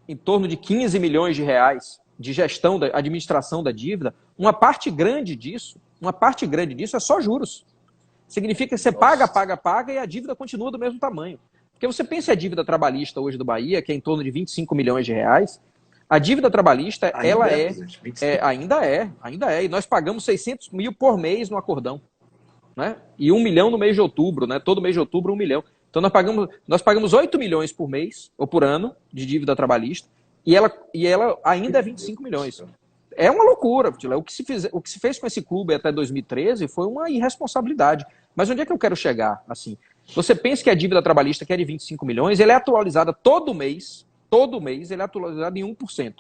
em torno de 15 milhões de reais de gestão, da administração da dívida, uma parte grande disso é só juros. Significa que você Nossa. paga e a dívida continua do mesmo tamanho. Porque você pensa a dívida trabalhista hoje do Bahia, que é em torno de 25 milhões de reais, a dívida trabalhista, ela ainda é, e nós pagamos 600 mil por mês no acordão, né? E 1 milhão no mês de outubro, né? Todo mês de outubro, 1 milhão. Então nós pagamos 8 milhões por mês, ou por ano, de dívida trabalhista, e ela ainda é 25 milhões. É uma loucura, o que se fez com esse clube até 2013 foi uma irresponsabilidade. Mas onde é que eu quero chegar? Assim, você pensa que a dívida trabalhista, que é de 25 milhões, ela é atualizada todo mês ele é atualizado em 1%.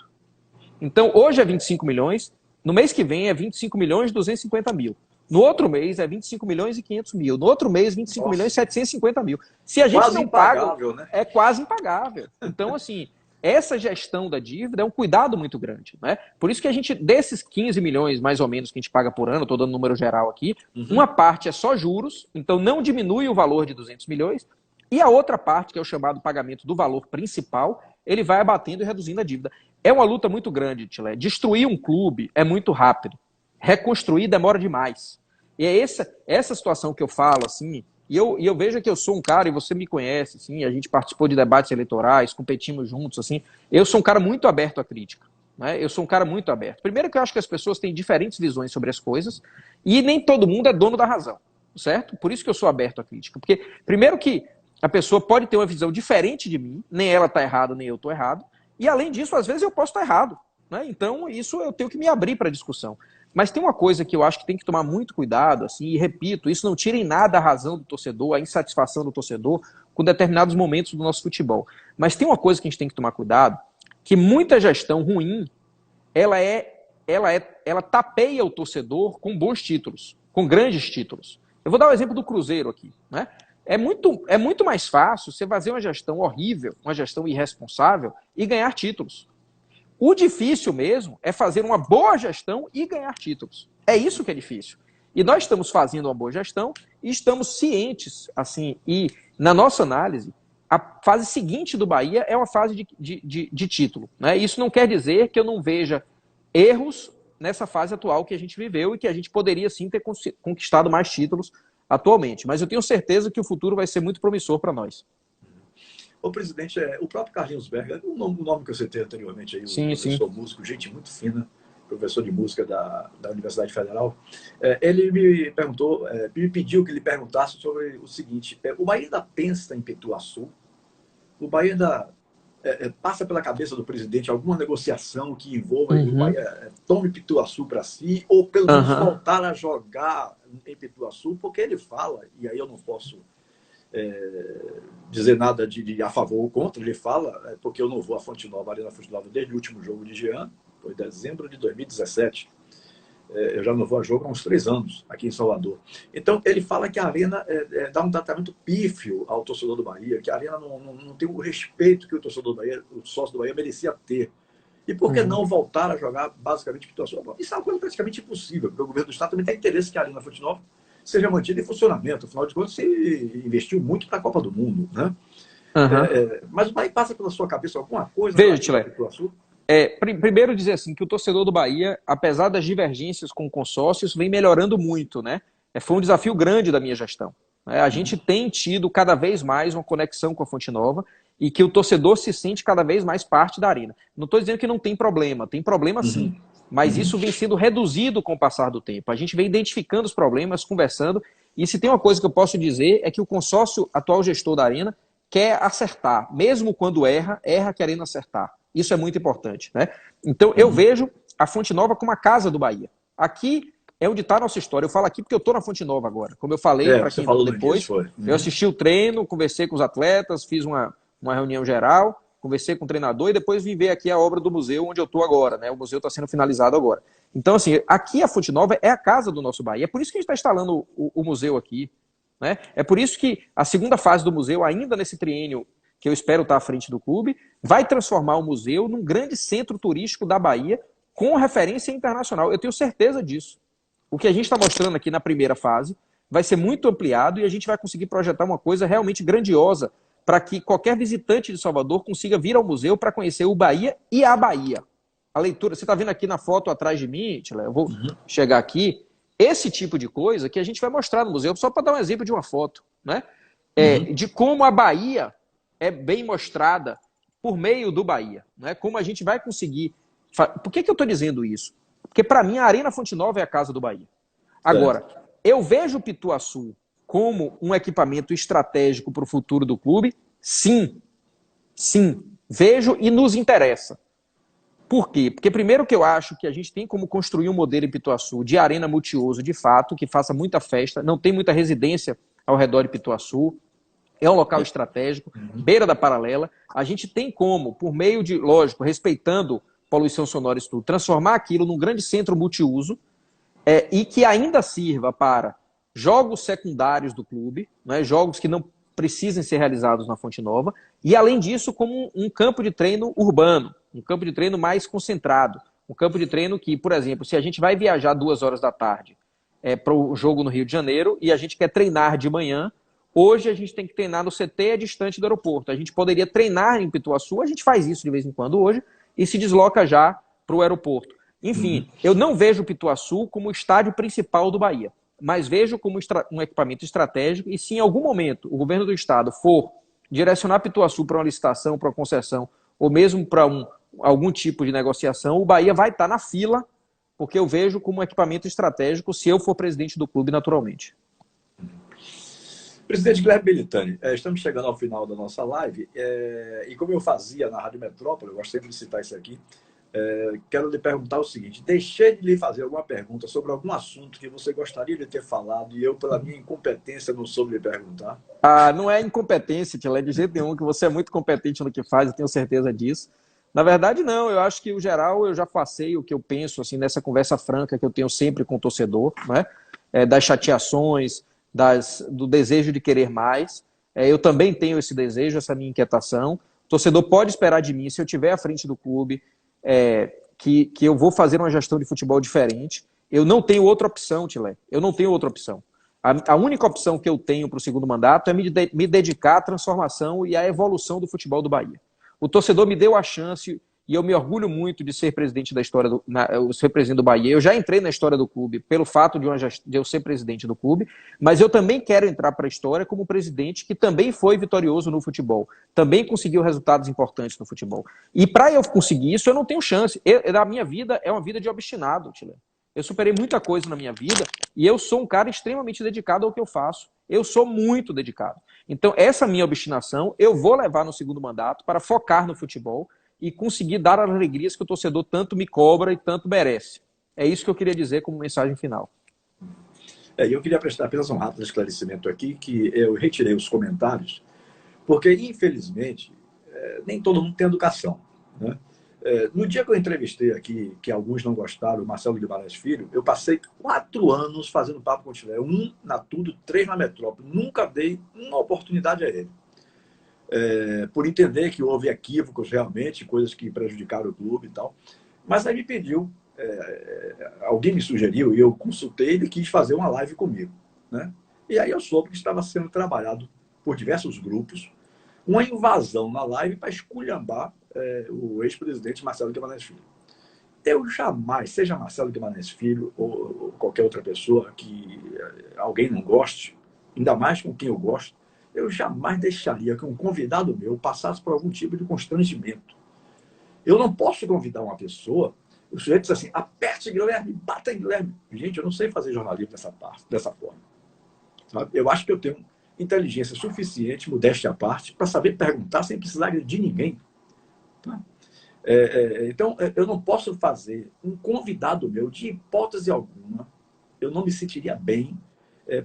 Então, hoje é 25 milhões, no mês que vem é 25 milhões e 250 mil. No outro mês é 25 milhões e 500 mil. No outro mês, 25 milhões e 750 mil. Se a gente quase não paga, né? é quase impagável. Então, assim, essa gestão da dívida é um cuidado muito grande, né? Por isso que a gente, desses 15 milhões, mais ou menos, que a gente paga por ano, estou dando número geral aqui, uma parte é só juros, então não diminui o valor de 200 milhões, e a outra parte, que é o chamado pagamento do valor principal, ele vai abatendo e reduzindo a dívida. É uma luta muito grande, Tilé. Destruir um clube é muito rápido. Reconstruir demora demais. E é essa situação que eu falo, assim, e eu vejo que eu sou um cara, e você me conhece, assim, a gente participou de debates eleitorais, competimos juntos, assim, eu sou um cara muito aberto à crítica, né? Eu sou um cara muito aberto. Primeiro que eu acho que as pessoas têm diferentes visões sobre as coisas, e nem todo mundo é dono da razão, certo? Por isso que eu sou aberto à crítica. Porque, primeiro que a pessoa pode ter uma visão diferente de mim, nem ela está errada, nem eu estou errado, e além disso, às vezes eu posso estar errado, né? Então, isso eu tenho que me abrir para a discussão. Mas tem uma coisa que eu acho que tem que tomar muito cuidado, assim, e repito, isso não tira em nada a razão do torcedor, a insatisfação do torcedor com determinados momentos do nosso futebol. Mas tem uma coisa que a gente tem que tomar cuidado, que muita gestão ruim, ela tapeia o torcedor com bons títulos, com grandes títulos. Eu vou dar o exemplo do Cruzeiro aqui, né? É muito mais fácil você fazer uma gestão horrível, uma gestão irresponsável e ganhar títulos. O difícil mesmo é fazer uma boa gestão e ganhar títulos. É isso que é difícil. E nós estamos fazendo uma boa gestão e estamos cientes, assim, e na nossa análise, a fase seguinte do Bahia é uma fase de título, né? Isso não quer dizer que eu não veja erros nessa fase atual que a gente viveu e que a gente poderia sim ter conquistado mais títulos atualmente. Mas eu tenho certeza que o futuro vai ser muito promissor para nós. O presidente, o próprio Carlinhos Berger, o nome que eu citei anteriormente, aí, sim, o professor músico, gente muito fina, professor de música da Universidade Federal, ele me perguntou, me pediu que lhe perguntasse sobre o seguinte: o Bahia ainda pensa em Pituaçu? O Bahia ainda passa pela cabeça do presidente alguma negociação que envolva o Bahia tome Pituaçu para si, ou pelo menos voltar a jogar em Pituaçu? Porque ele fala, e aí eu não posso dizer nada de a favor ou contra, ele fala, porque eu não vou à Fonte Nova, Arena Fonte Nova, desde o último jogo de Jean, foi dezembro de 2017. Eu já não vou a jogo há uns 3 anos, aqui em Salvador. Então, ele fala que a Arena dá um tratamento pífio ao torcedor do Bahia, que a Arena não tem o respeito que o torcedor do Bahia, o sócio do Bahia, merecia ter. E por que não voltar a jogar basicamente Pituaçu? Isso é uma coisa praticamente impossível, porque o governo do Estado também tem interesse que a Arena Fonte Nova seja mantida em funcionamento. Afinal de contas, se investiu muito para a Copa do Mundo, né? Mas o Bahia passa pela sua cabeça alguma coisa? Veja, Tilé. Primeiro dizer assim, que o torcedor do Bahia, apesar das divergências com consórcios, vem melhorando muito, né? Foi um desafio grande da minha gestão. A gente tem tido cada vez mais uma conexão com a Fonte Nova e que o torcedor se sente cada vez mais parte da Arena. Não estou dizendo que não tem problema sim. Mas isso vem sendo reduzido com o passar do tempo. A gente vem identificando os problemas, conversando, e se tem uma coisa que eu posso dizer é que o consórcio atual gestor da Arena quer acertar. Mesmo quando erra querendo acertar. Isso é muito importante, né? Então, eu vejo a Fonte Nova como a casa do Bahia. Aqui é onde está a nossa história. Eu falo aqui porque eu estou na Fonte Nova agora. Como eu falei, para quem falou depois, eu assisti o treino, conversei com os atletas, fiz uma reunião geral, conversei com o treinador e depois vim ver aqui a obra do museu onde eu estou agora, né? O museu está sendo finalizado agora. Então, assim, aqui a Fonte Nova é a casa do nosso Bahia. É por isso que a gente está instalando o museu aqui, né? É por isso que a segunda fase do museu, ainda nesse triênio que eu espero estar à frente do clube, vai transformar o museu num grande centro turístico da Bahia com referência internacional. Eu tenho certeza disso. O que a gente está mostrando aqui na primeira fase vai ser muito ampliado e a gente vai conseguir projetar uma coisa realmente grandiosa para que qualquer visitante de Salvador consiga vir ao museu para conhecer o Bahia e a Bahia. A leitura, você está vendo aqui na foto atrás de mim, Tila, eu vou chegar aqui, esse tipo de coisa que a gente vai mostrar no museu, só para dar um exemplo de uma foto, né? De como a Bahia é bem mostrada por meio do Bahia, né? Como a gente vai conseguir... Por que eu estou dizendo isso? Porque para mim a Arena Fonte Nova é a casa do Bahia. Agora, eu vejo o Pituaçu como um equipamento estratégico para o futuro do clube? Sim. Sim. Vejo e nos interessa. Por quê? Porque primeiro que eu acho que a gente tem como construir um modelo em Pituaçu de arena multiuso, de fato, que faça muita festa, não tem muita residência ao redor de Pituaçu, é um local estratégico, beira da paralela. A gente tem como, por meio de, lógico, respeitando poluição sonora e tudo, transformar aquilo num grande centro multiuso, e que ainda sirva para jogos secundários do clube, né, jogos que não precisem ser realizados na Fonte Nova, e além disso como um campo de treino urbano, um campo de treino mais concentrado, um campo de treino que, por exemplo, se a gente vai viajar 2 horas da tarde para o jogo no Rio de Janeiro e a gente quer treinar de manhã, hoje a gente tem que treinar no CT distante do aeroporto. A gente poderia treinar em Pituaçu, a gente faz isso de vez em quando hoje, e se desloca já para o aeroporto. Enfim, eu não vejo o Pituaçu como o estádio principal do Bahia, mas vejo como um equipamento estratégico e se em algum momento o governo do estado for direcionar Pituaçu para uma licitação, para uma concessão, ou mesmo para algum tipo de negociação, o Bahia vai estar na fila, porque eu vejo como um equipamento estratégico se eu for presidente do clube naturalmente. Presidente Guilherme Belitani, estamos chegando ao final da nossa live, e como eu fazia na Rádio Metrópole, eu gosto sempre de citar isso aqui, quero lhe perguntar o seguinte: deixei de lhe fazer alguma pergunta sobre algum assunto que você gostaria de ter falado e eu, pela minha incompetência, não soube lhe perguntar? Não é incompetência, Tila, de jeito nenhum, que você é muito competente no que faz, eu tenho certeza disso. Na verdade, não, eu acho que, o geral, eu já passei o que eu penso, assim, nessa conversa franca que eu tenho sempre com o torcedor, né? Das chateações, do desejo de querer mais. Eu também tenho esse desejo, essa minha inquietação. O torcedor pode esperar de mim, se eu estiver à frente do clube, que eu vou fazer uma gestão de futebol diferente. Eu não tenho outra opção, Tilé. Eu não tenho outra opção. A única opção que eu tenho para o segundo mandato é me dedicar à transformação e à evolução do futebol do Bahia. O torcedor me deu a chance e eu me orgulho muito de ser presidente da história ser presidente do Bahia. Eu já entrei na história do clube pelo fato de eu ser presidente do clube, mas eu também quero entrar para a história como presidente que também foi vitorioso no futebol, também conseguiu resultados importantes no futebol. E para eu conseguir isso, eu não tenho chance. A minha vida é uma vida de obstinado, Tilé. Eu superei muita coisa na minha vida e eu sou um cara extremamente dedicado ao que eu faço. Eu sou muito dedicado. Então, essa minha obstinação eu vou levar no segundo mandato para focar no futebol e conseguir dar as alegrias que o torcedor tanto me cobra e tanto merece. É isso que eu queria dizer como mensagem final. Eu queria prestar apenas um rápido esclarecimento aqui, que eu retirei os comentários, porque, infelizmente, nem todo mundo tem educação, né? No dia que eu entrevistei aqui, que alguns não gostaram, o Marcelo Guimarães Filho, eu passei 4 anos fazendo papo com o Tilé, 1 na Tudo, 3 na Metrópole. Nunca dei uma oportunidade a ele. Por entender que houve equívocos realmente, coisas que prejudicaram o clube e tal. Mas aí me pediu, alguém me sugeriu, e eu consultei, ele quis fazer uma live comigo, né? E aí eu soube que estava sendo trabalhado por diversos grupos, uma invasão na live para esculhambar o ex-presidente Marcelo Guimarães Filho. Eu jamais, seja Marcelo Guimarães Filho ou qualquer outra pessoa que alguém não goste, ainda mais com quem eu gosto, eu jamais deixaria que um convidado meu passasse por algum tipo de constrangimento. Eu não posso convidar uma pessoa, o sujeito diz assim: aperte Guilherme, bata Guilherme. Gente, eu não sei fazer jornalismo dessa forma. Sabe? Eu acho que eu tenho inteligência suficiente, modéstia à parte, para saber perguntar sem precisar agredir ninguém. Tá? Então, eu não posso fazer um convidado meu, de hipótese alguma, eu não me sentiria bem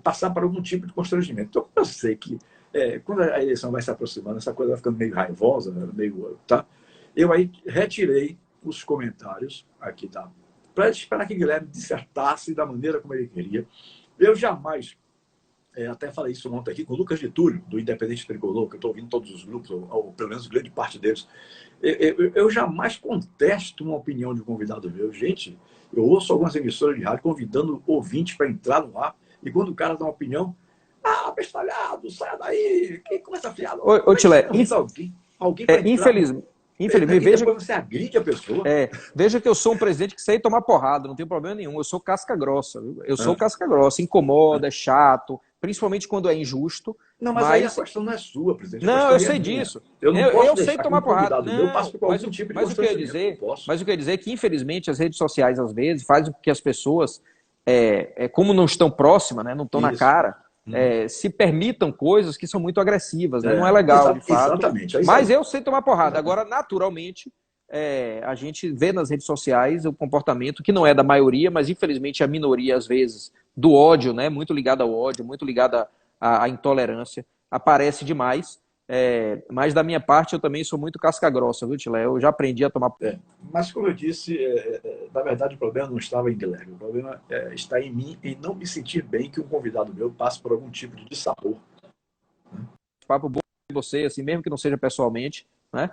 passar por algum tipo de constrangimento. Então, eu sei que quando a eleição vai se aproximando, essa coisa vai ficando meio raivosa, tá? Eu aí retirei os comentários aqui, tá? Para esperar que Guilherme dissertasse da maneira como ele queria. Eu jamais até falei isso ontem aqui com o Lucas de Túlio, do Independente Tricolor, que eu estou ouvindo todos os grupos, ou pelo menos grande parte deles. Eu jamais contesto uma opinião de um convidado meu. Gente, eu ouço algumas emissoras de rádio convidando ouvintes para entrar no ar, e quando o cara dá uma opinião, bestalhado, saia daí, quem começa a fiar? Ô Tilé, alguém para entrar. Infelizmente, veja que você agride a pessoa. Veja que eu sou um presidente que sei tomar porrada, não tem problema nenhum. Eu sou casca grossa. Eu sou casca grossa, incomoda, é chato, principalmente quando é injusto. Não, mas aí a questão não é sua, presidente. Não, eu sei disso. Eu sei tomar porrada. Não, eu passo por algum tipo de mas o que eu ia dizer é que, infelizmente, as redes sociais, às vezes, fazem com que as pessoas, como não estão próximas, né, não estão na cara, se permitam coisas que são muito agressivas, né? Não é legal, de fato. Exatamente. Mas eu sei tomar porrada. Agora, naturalmente, a gente vê nas redes sociais o comportamento que não é da maioria, mas infelizmente a minoria, às vezes, do ódio, né? Muito ligada ao ódio, muito ligada à intolerância, aparece demais. Mas da minha parte eu também sou muito casca grossa, viu, Tilé? Eu já aprendi a tomar. Mas como eu disse, na verdade o problema não estava em Guilherme, o problema está em mim, em não me sentir bem que um convidado meu passe por algum tipo de dissabor. Papo bom com você, assim, mesmo que não seja pessoalmente, né?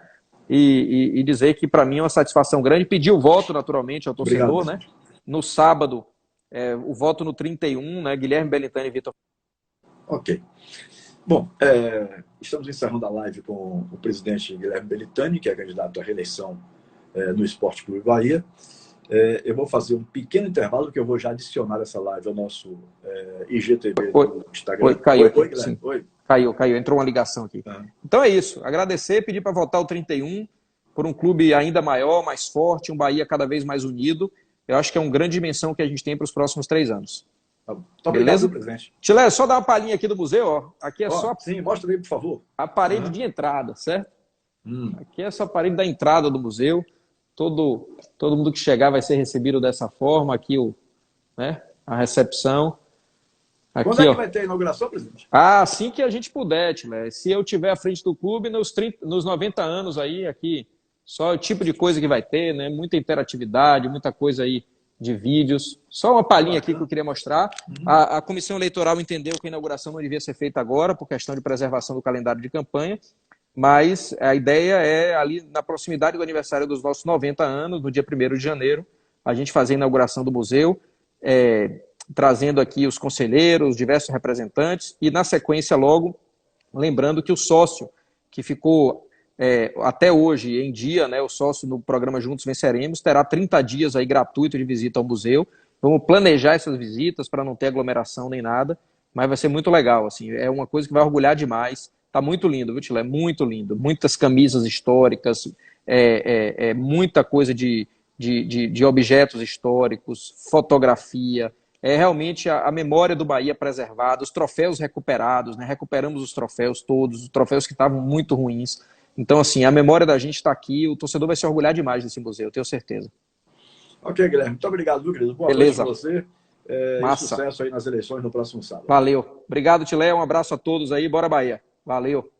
E dizer que para mim é uma satisfação grande. Pedir o voto, naturalmente, ao torcedor, né? No sábado, o voto no 31, né? Guilherme Belintani e Vitor. Ok. Bom, estamos encerrando a live com o presidente Guilherme Belintani, que é candidato à reeleição no Esporte Clube Bahia. Eu vou fazer um pequeno intervalo, porque eu vou já adicionar essa live ao nosso IGTV do Instagram. Caiu. Oi, Guilherme. Oi. Caiu. Entrou uma ligação aqui. Então é isso. Agradecer, pedir para votar o 31 por um clube ainda maior, mais forte, um Bahia cada vez mais unido. Eu acho que é uma grande dimensão que a gente tem para os próximos 3 anos. Beleza, presidente? Tilé, só dar uma palhinha aqui do museu, ó. Aqui é só. Sim, mostra aí, por favor. A parede de entrada, certo? Aqui é só a parede da entrada do museu. Todo mundo que chegar vai ser recebido dessa forma. Aqui a recepção. Aqui, quando é que vai ter a inauguração, presidente? Assim que a gente puder, Tilé. Se eu estiver à frente do clube, nos 90 anos aí, aqui, só o tipo de coisa que vai ter, né? Muita interatividade, muita coisa aí de vídeos. Só uma palhinha aqui que eu queria mostrar. A Comissão Eleitoral entendeu que a inauguração não devia ser feita agora, por questão de preservação do calendário de campanha, mas a ideia é, ali na proximidade do aniversário dos nossos 90 anos, no dia 1º de janeiro, a gente fazer a inauguração do museu, trazendo aqui os conselheiros, diversos representantes, e na sequência logo, lembrando que o sócio que ficou até hoje em dia, né, o sócio no programa Juntos Venceremos, terá 30 dias aí gratuito de visita ao museu. Vamos planejar essas visitas para não ter aglomeração nem nada, mas vai ser muito legal, assim, é uma coisa que vai orgulhar demais. Tá muito lindo, viu, Tilé? Muito lindo. Muitas camisas históricas, muita coisa de objetos históricos, fotografia. Realmente a memória do Bahia preservada, os troféus recuperados, né? Recuperamos os troféus todos, os troféus que estavam muito ruins. Então, assim, a memória da gente está aqui, o torcedor vai se orgulhar demais desse museu, eu tenho certeza. Ok, Guilherme. Muito obrigado, viu, querido? Boa noite para você. E sucesso aí nas eleições no próximo sábado. Valeu. Obrigado, Tilé. Um abraço a todos aí. Bora, Bahia. Valeu.